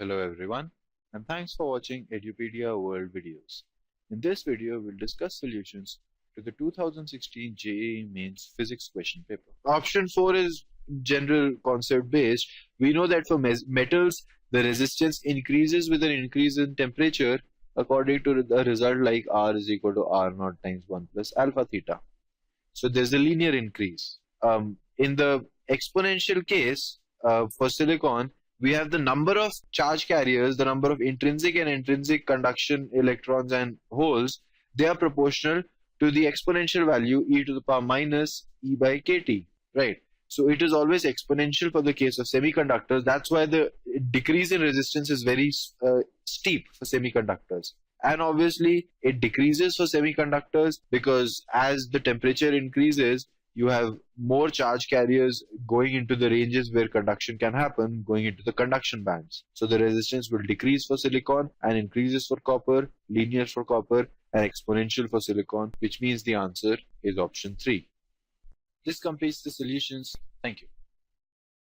Hello everyone, and thanks for watching Edupedia World videos. In this video, we'll discuss solutions to the 2016 JEE Mains Physics question paper. Option 4 is general concept based. We know that for metals, the resistance increases with an increase in temperature according to the result like R is equal to R naught times 1 plus alpha theta. So there's a linear increase. In the exponential case for silicon, we have the number of charge carriers, the number of intrinsic and intrinsic conduction electrons and holes. They are proportional to the exponential value e to the power minus e by kt, right? So it is always exponential for the case of semiconductors. That's why the decrease in resistance is very steep for semiconductors. And obviously, it decreases for semiconductors because as the temperature increases, you have more charge carriers going into the ranges where conduction can happen, going into the conduction bands. So the resistance will decrease for silicon and increases for copper, linear for copper, and exponential for silicon, which means the answer is option 3. This completes the solutions. Thank you.